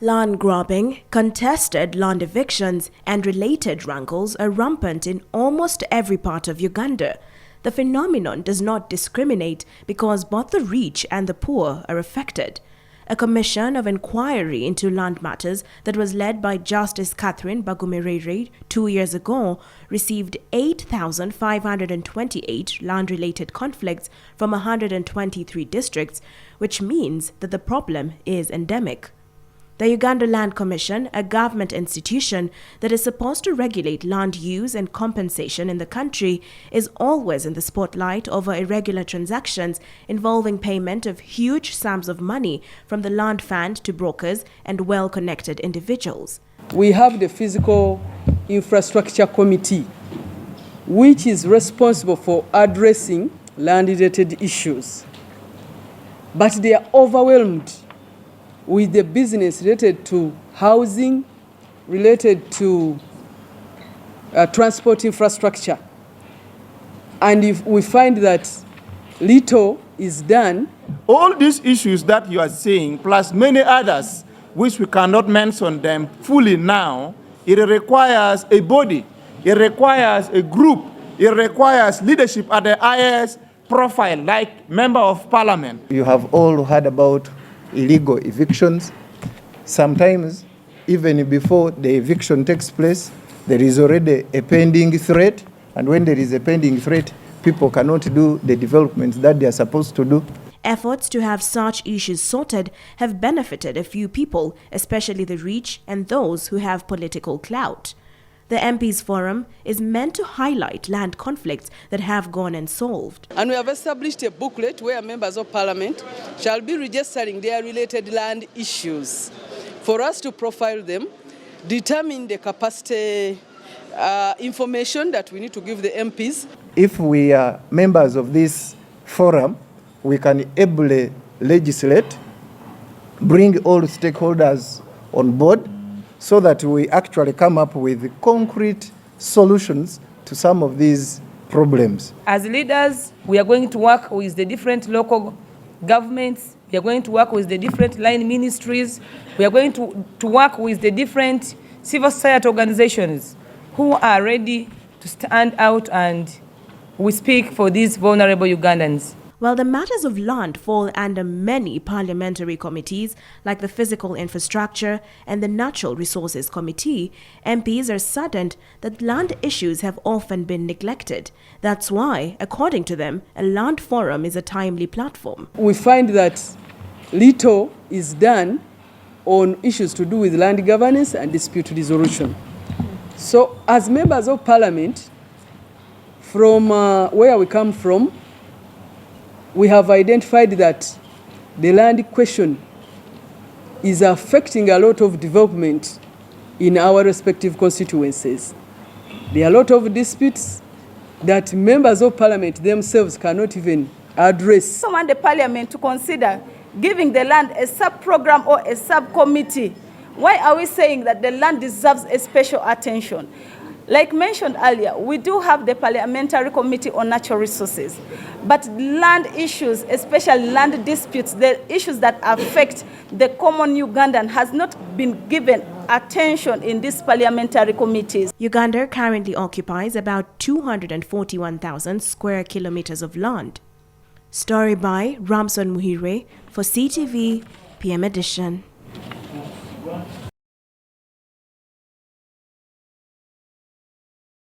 Land grabbing, contested land evictions, and related wrangles are rampant in almost every part of Uganda. The phenomenon does not discriminate because both the rich and the poor are affected. A commission of inquiry into land matters that was led by Justice Catherine Bagumirere 2 years ago received 8,528 land-related conflicts from 123 districts, which means that the problem is endemic. The Uganda Land Commission, a government institution that is supposed to regulate land use and compensation in the country, is always in the spotlight over irregular transactions involving payment of huge sums of money from the land fund to brokers and well-connected individuals. We have the Physical Infrastructure Committee, which is responsible for addressing land-related issues. But they are overwhelmed with the business related to housing, related to transport infrastructure. And if we find that little is done. All these issues that you are saying, plus many others, which we cannot mention them fully now, it requires a body, it requires a group, it requires leadership at the highest profile, like Member of Parliament. You have all heard about illegal evictions. Sometimes, even before the eviction takes place, there is already a pending threat, and when there is a pending threat, people cannot do the developments that they are supposed to do. Efforts to have such issues sorted have benefited a few people, especially the rich and those who have political clout. The MPs Forum is meant to highlight land conflicts that have gone unsolved. And we have established a booklet where members of parliament shall be registering their related land issues for us to profile them, determine the capacity information that we need to give the MPs. If we are members of this forum, we can ably legislate, bring all stakeholders on board, so that we actually come up with concrete solutions to some of these problems. As leaders, we are going to work with the different local governments, we are going to work with the different line ministries, we are going to work with the different civil society organizations who are ready to stand out and we speak for these vulnerable Ugandans. While the matters of land fall under many parliamentary committees like the Physical Infrastructure and the Natural Resources Committee, MPs are saddened that land issues have often been neglected. That's why, according to them, a land forum is a timely platform. We find that little is done on issues to do with land governance and dispute resolution. So, as members of parliament, from where we come from, we have identified that the land question is affecting a lot of development in our respective constituencies. There are a lot of disputes that members of parliament themselves cannot even address. I want the parliament to consider giving the land a sub-program or a subcommittee. Why are we saying that the land deserves a special attention? Like mentioned earlier, we do have the Parliamentary Committee on Natural Resources, but land issues, especially land disputes, the issues that affect the common Ugandan has not been given attention in these parliamentary committees. Uganda currently occupies about 241,000 square kilometers of land. Story by Ramson Muhire for CTV PM Edition.